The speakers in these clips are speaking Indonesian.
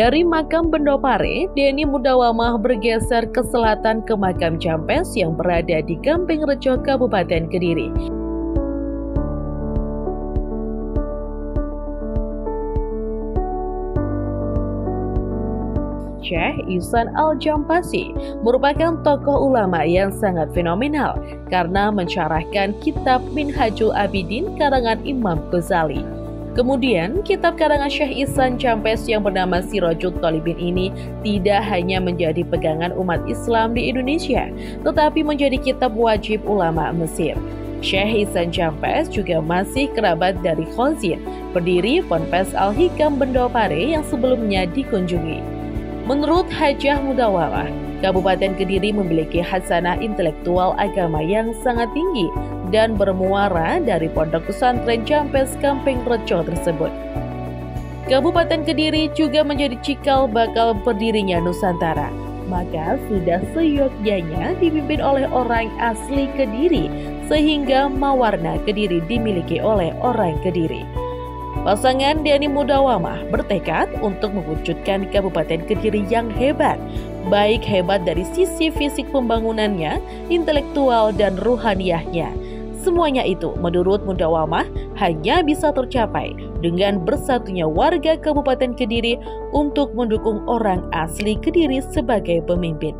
Dari makam Bendopare, Denny Mudawamah bergeser ke selatan ke makam Jampes yang berada di Gamping Rejo, Kabupaten Kediri. Syekh Ihsan Al-Jampasi merupakan tokoh ulama yang sangat fenomenal karena mensyarahkan kitab Minhajul Abidin karangan Imam Ghazali. Kemudian, kitab karangan Syekh Ihsan Jampes yang bernama Sirajul Thalibin ini tidak hanya menjadi pegangan umat Islam di Indonesia, tetapi menjadi kitab wajib ulama Mesir. Syekh Ihsan Jampes juga masih kerabat dari Khazin, pendiri Ponpes Al-Hikam Bendopare yang sebelumnya dikunjungi. Menurut Hajah Mudawamah, Kabupaten Kediri memiliki khasanah intelektual agama yang sangat tinggi dan bermuara dari pondok pesantren Jampes Gamping Rejo tersebut. Kabupaten Kediri juga menjadi cikal bakal berdirinya Nusantara, maka sudah seyogyanya dipimpin oleh orang asli Kediri, sehingga Mawarna Kediri dimiliki oleh orang Kediri. Pasangan Denny Mudawamah bertekad untuk mewujudkan Kabupaten Kediri yang hebat, baik hebat dari sisi fisik pembangunannya, intelektual, dan ruhaniyahnya. Semuanya itu menurut Mudawamah hanya bisa tercapai dengan bersatunya warga Kabupaten Kediri untuk mendukung orang asli Kediri sebagai pemimpin.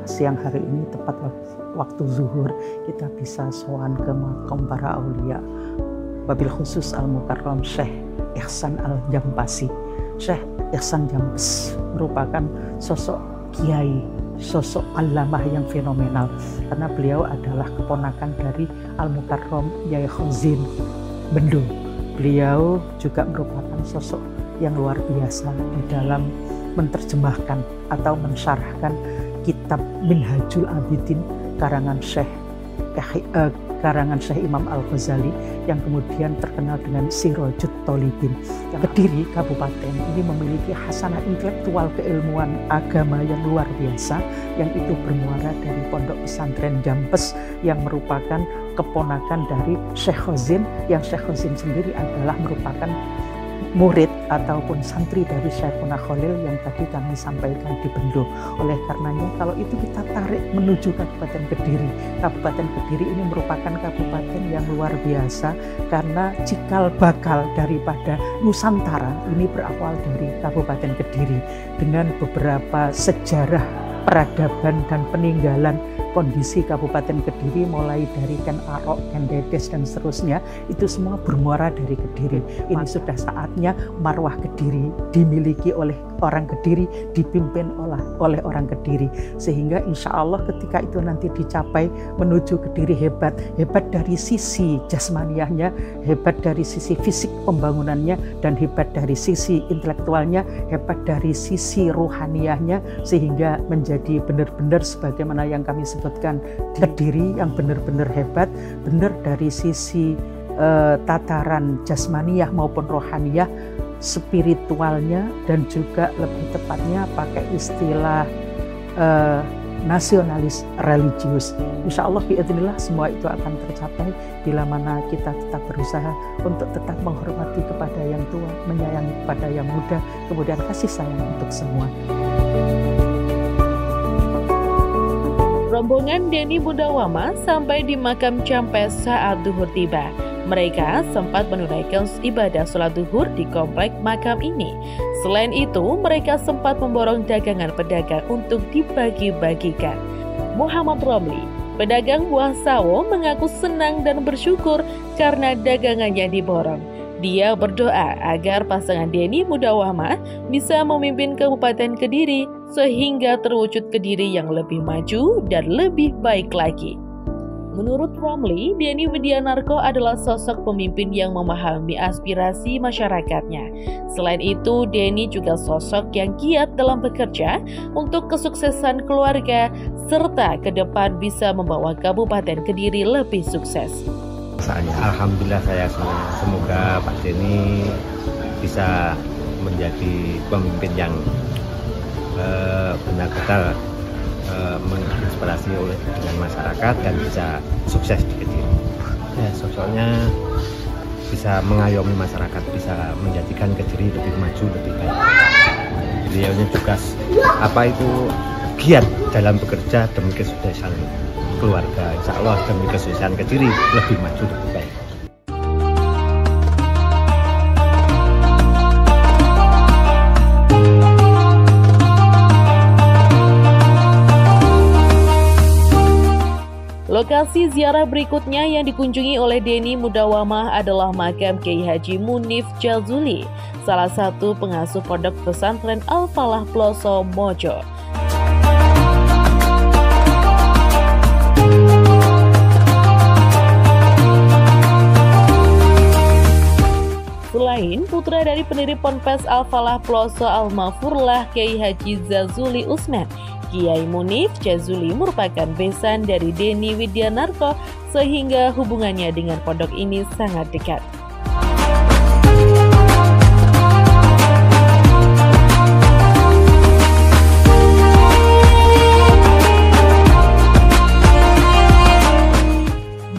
Siang hari ini tepat waktu zuhur kita bisa sowan ke makam para aulia, wabil khusus Al-Mukarram Syekh Ihsan Al-Jampasi. Syekh Ihsan Jampes merupakan sosok kiai, sosok alamah yang fenomenal karena beliau adalah keponakan dari Al-Mukarram Yai Khazin Bendo. Beliau juga merupakan sosok yang luar biasa di dalam menerjemahkan atau mensyarahkan kitab Minhajul Abidin karangan Syekh Imam Al-Ghazali yang kemudian terkenal dengan Sirajul Thalibin. Kediri Kabupaten ini memiliki khasanah intelektual keilmuan agama yang luar biasa, yang itu bermuara dari pondok pesantren Jampes yang merupakan keponakan dari Syekh Khazin, yang Syekh Khazin sendiri adalah merupakan murid ataupun santri dari Syekhuna Khalil yang tadi kami sampaikan di Bendo. Oleh karenanya kalau itu kita tarik menuju Kabupaten Kediri. Kabupaten Kediri ini merupakan kabupaten yang luar biasa karena cikal bakal daripada Nusantara ini berawal dari Kabupaten Kediri dengan beberapa sejarah peradaban dan peninggalan kondisi Kabupaten Kediri, mulai dari Ken Arok, Ken Dedes, dan seterusnya, itu semua bermuara dari Kediri. Ini sudah saatnya marwah Kediri dimiliki oleh orang Kediri, dipimpin oleh orang Kediri, sehingga insya Allah ketika itu nanti dicapai menuju Kediri hebat dari sisi jasmaniahnya, hebat dari sisi fisik pembangunannya, dan hebat dari sisi intelektualnya, hebat dari sisi ruhaniyahnya, sehingga menjadi benar-benar sebagaimana yang kami sebutkan Kediri yang benar-benar hebat, benar dari sisi tataran jasmaniyah maupun rohaniyah, spiritualnya, dan juga lebih tepatnya pakai istilah nasionalis religius. Insya Allah biidznillah semua itu akan tercapai bila mana kita tetap berusaha untuk tetap menghormati kepada yang tua, menyayangi kepada yang muda, kemudian kasih sayang untuk semua. Rombongan Denny Mudawama sampai di makam Campes saat duhur tiba. Mereka sempat menunaikan ibadah sholat duhur di komplek makam ini. Selain itu, mereka sempat memborong dagangan pedagang untuk dibagi-bagikan. Muhammad Romli, pedagang buah sawo, mengaku senang dan bersyukur karena dagangannya diborong. Dia berdoa agar pasangan Denny Mudawama bisa memimpin Kabupaten Kediri sehingga terwujud Kediri yang lebih maju dan lebih baik lagi. Menurut Romli, Denny Widianarko adalah sosok pemimpin yang memahami aspirasi masyarakatnya. Selain itu, Denny juga sosok yang giat dalam bekerja untuk kesuksesan keluarga serta ke depan bisa membawa Kabupaten Kediri lebih sukses. Alhamdulillah saya semoga Pak Denny bisa menjadi pemimpin yang benar-benar menginspirasi dengan masyarakat dan bisa sukses di Kediri. Ya, sosoknya bisa mengayomi masyarakat, bisa menjadikan Kediri lebih maju, lebih baik. Beliaunya juga giat dalam bekerja demi kesuksesan keluarga. Insya Allah demi kesuksesan Kediri lebih maju, lebih baik. Lokasi ziarah berikutnya yang dikunjungi oleh Denny Mudawama adalah makam Kiai Haji Munif Jazuli, salah satu pengasuh pondok pesantren Al-Falah Ploso Mojo. Selain putra dari pendiri Ponpes Al-Falah Ploso Al-Mafurlah Kiai Haji Zazuli Usman, Kiai Munif Jazuli merupakan besan dari Denny Widianarko sehingga hubungannya dengan pondok ini sangat dekat.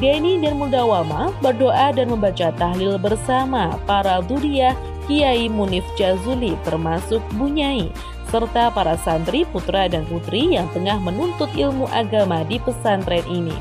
Denny dan Mudawama berdoa dan membaca tahlil bersama para dzurriyyah Kiai Munif Jazuli termasuk Bunyai, serta para santri putra dan putri yang tengah menuntut ilmu agama di pesantren ini.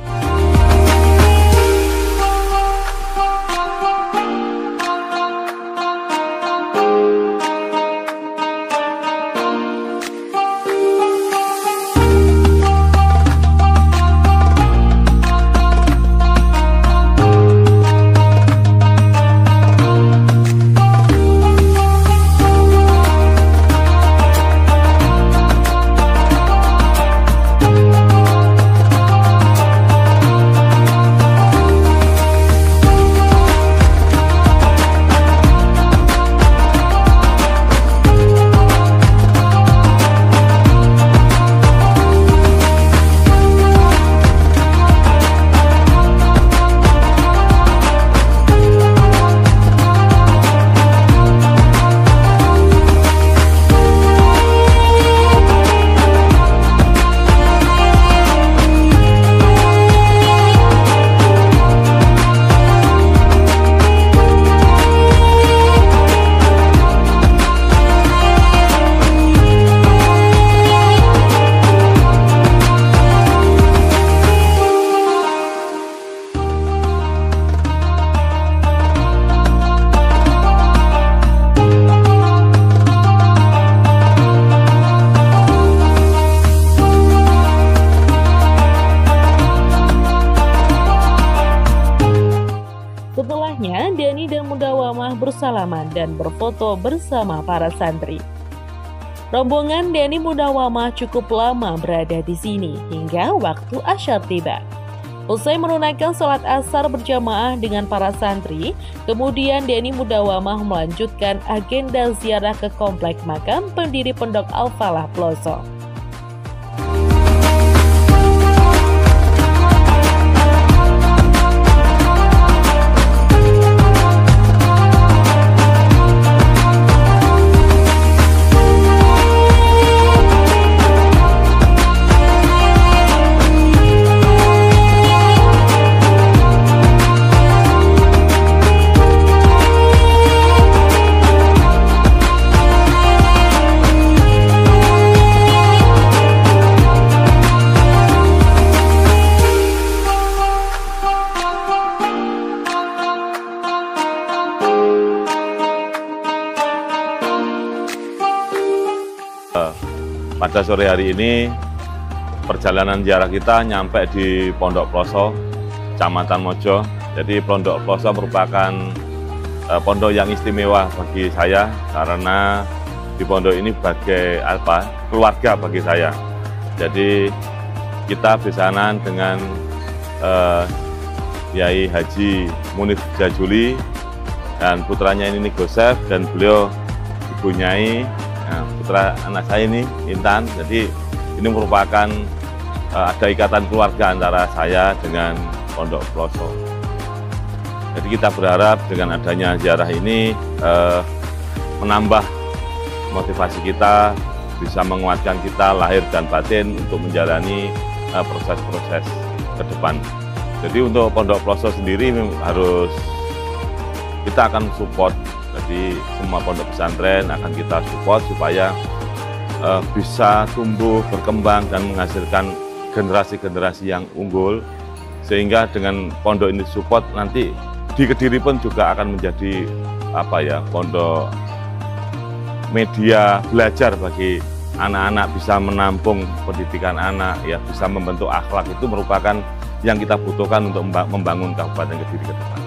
Setelahnya, Denny dan Mudawama bersalaman dan berfoto bersama para santri. Rombongan Denny Mudawama cukup lama berada di sini hingga waktu asyar tiba. Usai menunaikan sholat asar berjamaah dengan para santri, kemudian Denny Mudawama melanjutkan agenda ziarah ke komplek makam pendiri Pondok Al-Falah Ploso. pada sore hari ini perjalanan ziarah kita nyampe di Pondok Ploso, Kecamatan Mojo. Jadi Pondok Ploso merupakan pondok yang istimewa bagi saya karena di pondok ini sebagai keluarga bagi saya. Jadi kita besanan dengan Yai Haji Munif Jazuli dan putranya ini Gosef dan beliau Ibu Nyai, putra anak saya ini Intan. Jadi ini merupakan ada ikatan keluarga antara saya dengan Pondok Ploso. Jadi kita berharap dengan adanya ziarah ini menambah motivasi kita, bisa menguatkan kita lahir dan batin untuk menjalani proses-proses ke depan. Jadi untuk Pondok Ploso sendiri harus kita akan support. Jadi semua pondok pesantren akan kita support supaya bisa tumbuh, berkembang dan menghasilkan generasi-generasi yang unggul, sehingga dengan pondok ini support nanti di Kediri pun juga akan menjadi pondok media belajar bagi anak-anak, bisa menampung pendidikan anak, ya bisa membentuk akhlak. Itu merupakan yang kita butuhkan untuk membangun Kabupaten Kediri ke depan.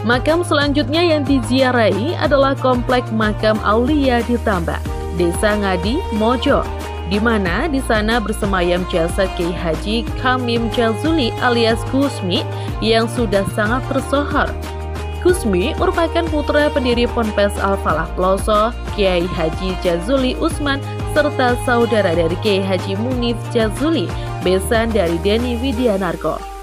Makam selanjutnya yang diziarahi adalah Komplek Makam Aulia di Tambak, Desa Ngadi, Mojo, di mana di sana bersemayam jasad Kiai Haji Kamim Jazuli alias Gusmi yang sudah sangat tersohor. Gusmi merupakan putra pendiri Ponpes Al-Falah Ploso, Kiai Haji Jazuli Usman, serta saudara dari Kiai Haji Munif Jazuli, besan dari Denny Widianarko.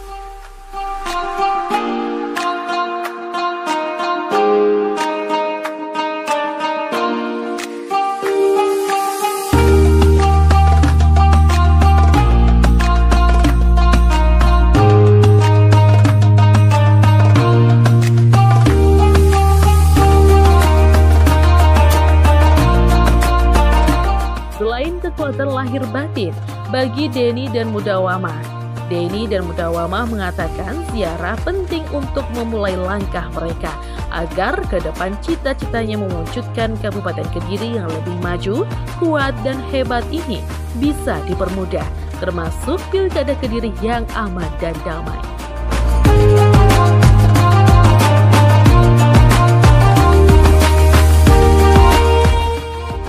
batin bagi Denny dan Mudawamah. Denny dan Mudawamah mengatakan ziarah penting untuk memulai langkah mereka agar ke depan cita-citanya mewujudkan Kabupaten Kediri yang lebih maju, kuat, dan hebat ini bisa dipermudah, termasuk Pilkada Kediri yang aman dan damai.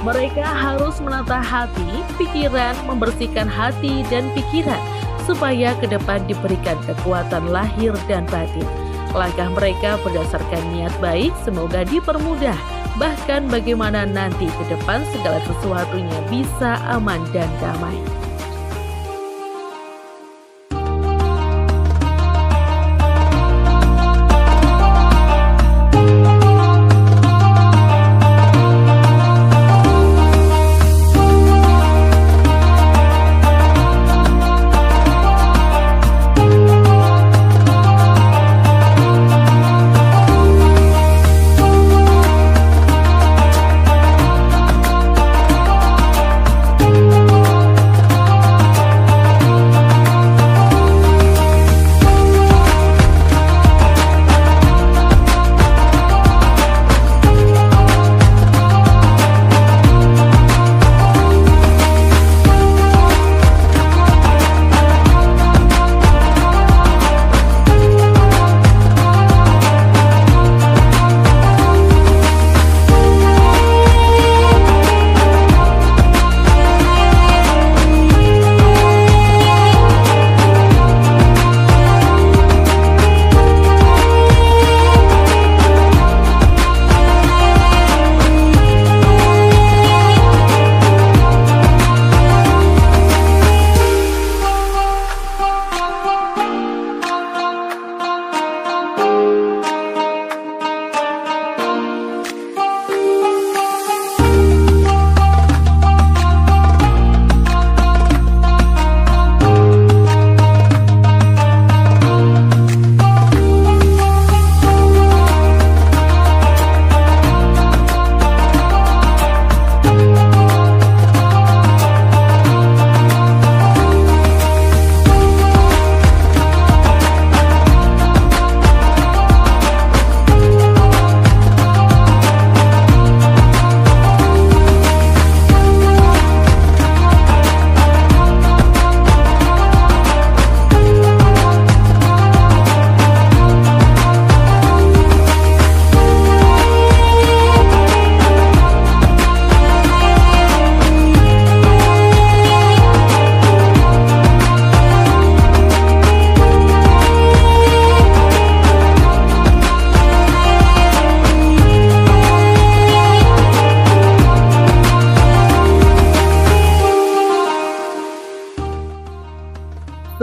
Mereka harus menata hati, pikiran, membersihkan hati dan pikiran supaya ke depan diberikan kekuatan lahir dan batin. Langkah mereka berdasarkan niat baik semoga dipermudah, bahkan bagaimana nanti ke depan segala sesuatunya bisa aman dan damai.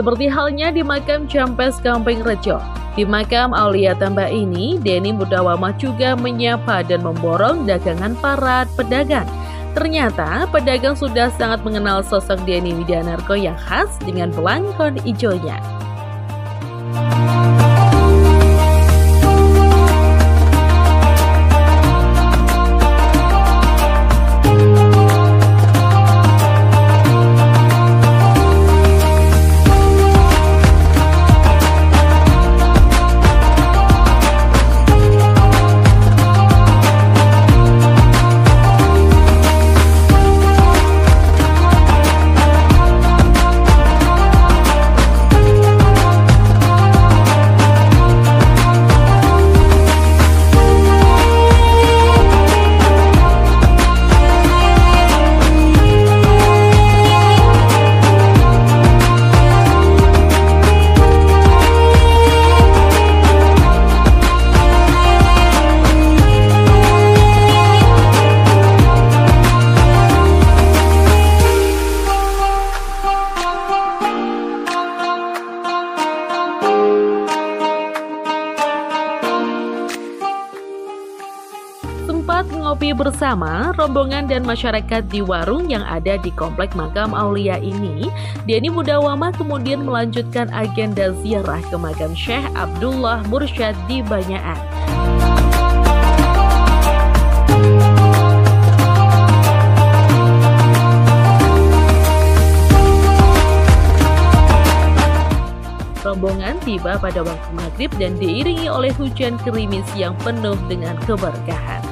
Seperti halnya di makam Campes Gamping Rejo. Di makam Aulia Tambak ini, Denny Mudawamah juga menyapa dan memborong dagangan para pedagang. Ternyata pedagang sudah sangat mengenal sosok Denny Widianarko yang khas dengan belangkon hijaunya. Sempat ngopi bersama rombongan dan masyarakat di warung yang ada di komplek makam Aulia ini, Denny Mudawamah kemudian melanjutkan agenda ziarah ke makam Syekh Abdullah Mursyad di Banyaan. Rombongan tiba pada waktu maghrib dan diiringi oleh hujan gerimis yang penuh dengan keberkahan.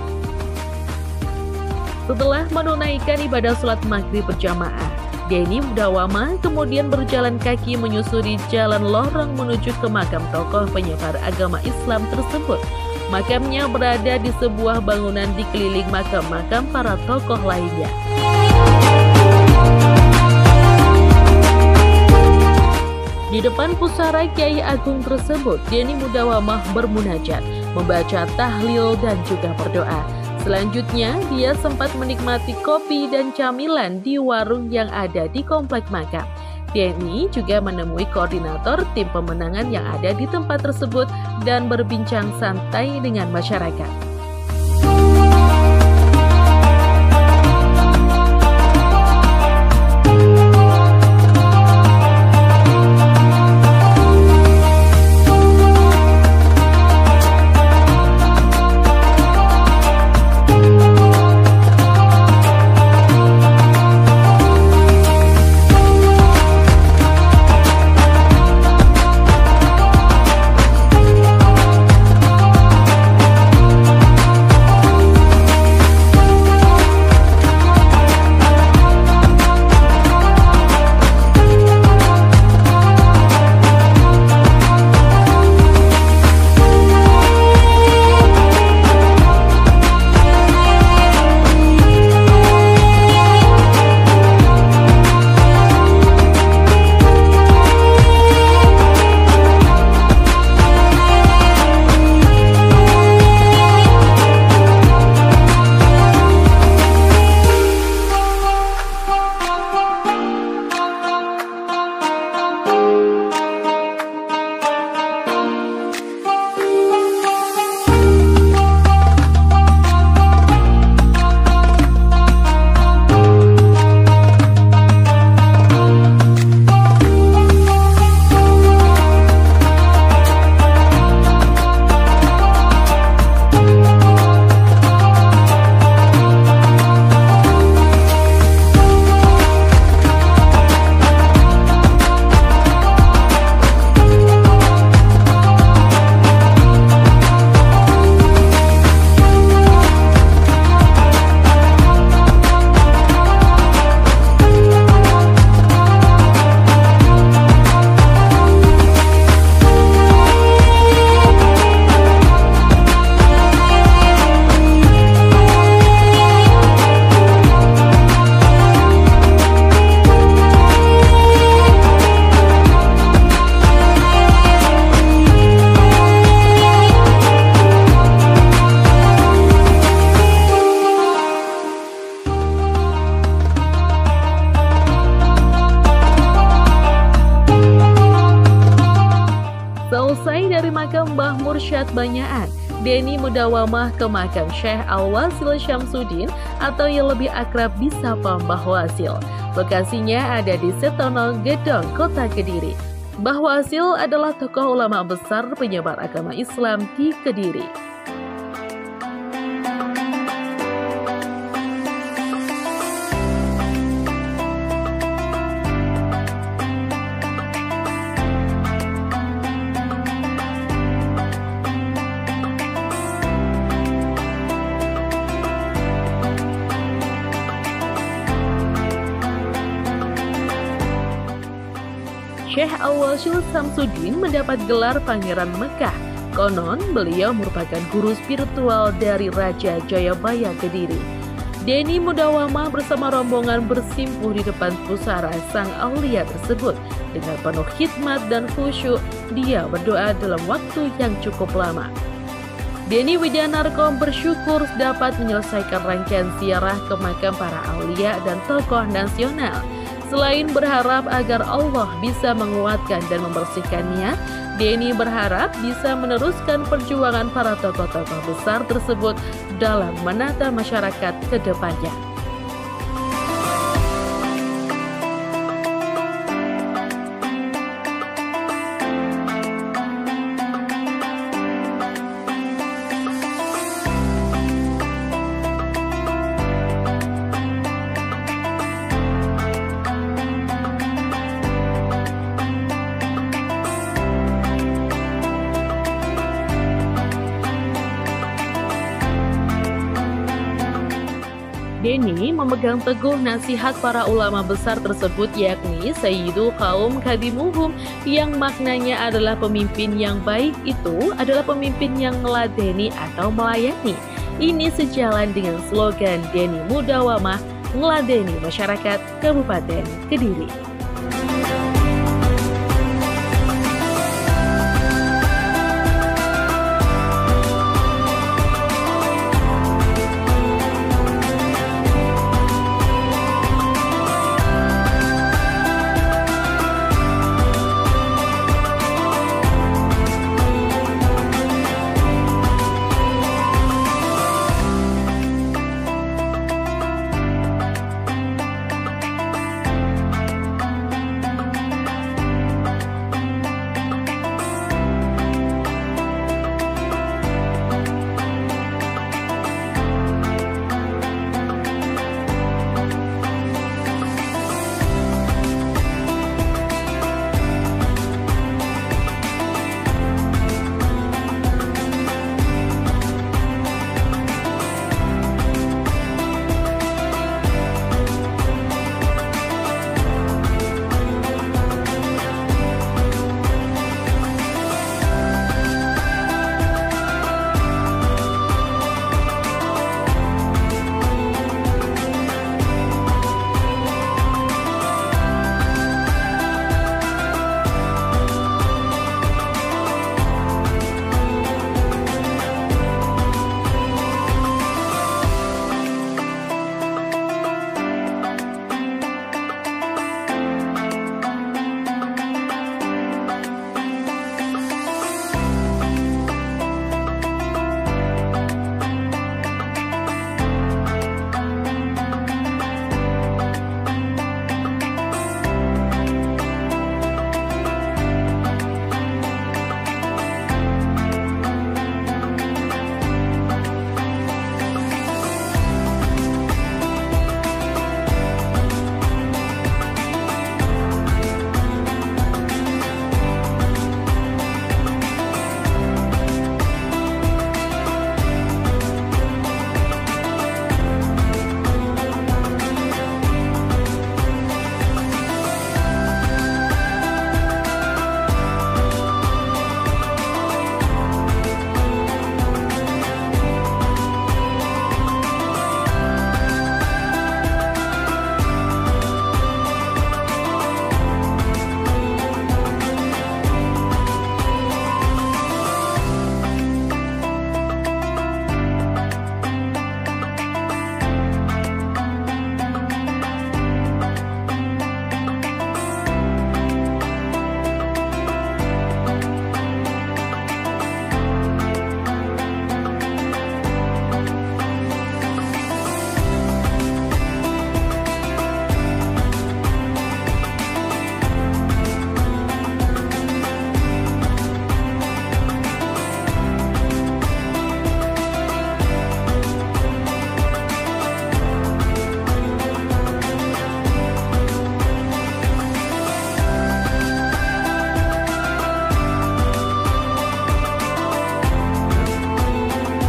Setelah menunaikan ibadah sholat maghrib berjamaah, Denny Mudawamah kemudian berjalan kaki menyusuri jalan lorong menuju ke makam tokoh penyebar agama Islam tersebut. Makamnya berada di sebuah bangunan dikeliling makam-makam para tokoh lainnya. Di depan pusara Kiai Agung tersebut, Denny Mudawamah bermunajat, membaca tahlil dan juga berdoa. Selanjutnya, dia sempat menikmati kopi dan camilan di warung yang ada di komplek makam. Denny juga menemui koordinator tim pemenangan yang ada di tempat tersebut dan berbincang santai dengan masyarakat. Selesai dari makam Mbah Mursyad Banyaan, Denny Mudawamah ke makam Syekh Al-Wasil Syamsuddin atau yang lebih akrab disapa Mbah Wasil. Lokasinya ada di Setono Gedong, Kota Kediri. Mbah Wasil adalah tokoh ulama besar penyebar agama Islam di Kediri. Syekh Al-Wasil Syamsuddin mendapat gelar Pangeran Mekah. Konon, beliau merupakan guru spiritual dari Raja Jayabaya Kediri. Denny Mudawamah bersama rombongan bersimpuh di depan pusara sang aulia tersebut. Dengan penuh khidmat dan khusyuk, dia berdoa dalam waktu yang cukup lama. Denny Widianarko bersyukur dapat menyelesaikan rangkaian ziarah ke makam para aulia dan tokoh nasional. Selain berharap agar Allah bisa menguatkan dan membersihkannya, Denny berharap bisa meneruskan perjuangan para tokoh-tokoh besar tersebut dalam menata masyarakat ke depannya. Denny memegang teguh nasihat para ulama besar tersebut, yakni Sayyidu Qaum Khadimuhum, yang maknanya adalah pemimpin yang baik itu adalah pemimpin yang meladeni atau melayani. Ini sejalan dengan slogan Denny Mudawamah, meladeni masyarakat Kabupaten Kediri.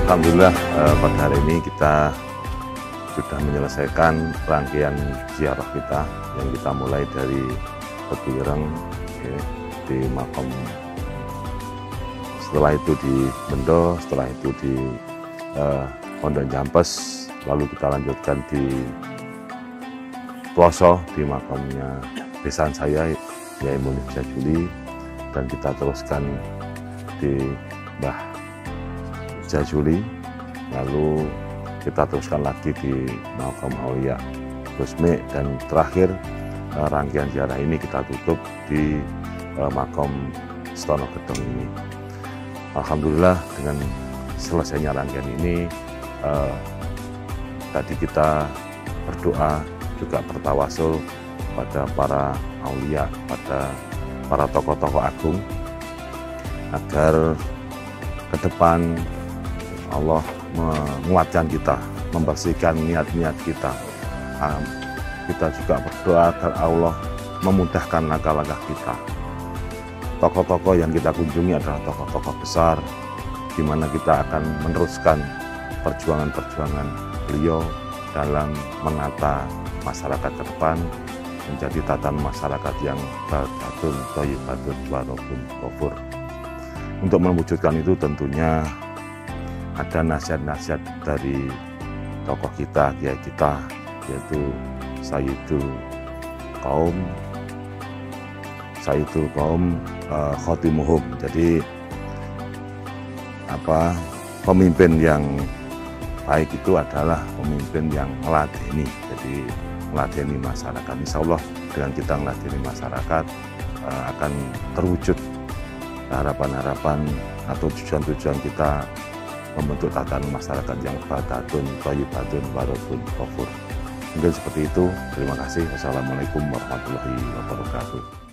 Alhamdulillah pada hari ini kita sudah menyelesaikan rangkaian ziarah kita yang kita mulai dari Tebu Ireng di makam, setelah itu di Bendo, setelah itu di Pondok Jampes, lalu kita lanjutkan di Ploso di makamnya besan saya Yai Munif Jajuli, dan kita teruskan di Mbah Jajuli, lalu kita teruskan lagi di makam Aulia Gusme, dan terakhir rangkaian ziarah ini kita tutup di makam Stono Gedong ini. Alhamdulillah dengan selesainya rangkaian ini, tadi kita berdoa juga bertawasul pada para aulia, pada para tokoh-tokoh agung, agar ke depan Allah menguatkan kita, membersihkan niat-niat kita. Kita juga berdoa agar Allah memudahkan langkah-langkah kita. Tokoh-tokoh yang kita kunjungi adalah tokoh-tokoh besar, di mana kita akan meneruskan perjuangan-perjuangan beliau dalam menata masyarakat ke depan menjadi tatanan masyarakat yang baldatun thayyibatun warabun ghafur. Untuk mewujudkan itu tentunya ada nasihat-nasihat dari tokoh kita, kiai kita, yaitu Sayyidul Qaum Khotimuhum. Jadi pemimpin yang baik itu adalah pemimpin yang meladeni. Jadi meladeni masyarakat. Insya Allah dengan kita meladeni masyarakat akan terwujud harapan-harapan atau tujuan-tujuan kita membentuk tatanan masyarakat yang baldatun thayyibatun warabun ghafur. Mungkin seperti itu. Terima kasih. Wassalamualaikum warahmatullahi wabarakatuh.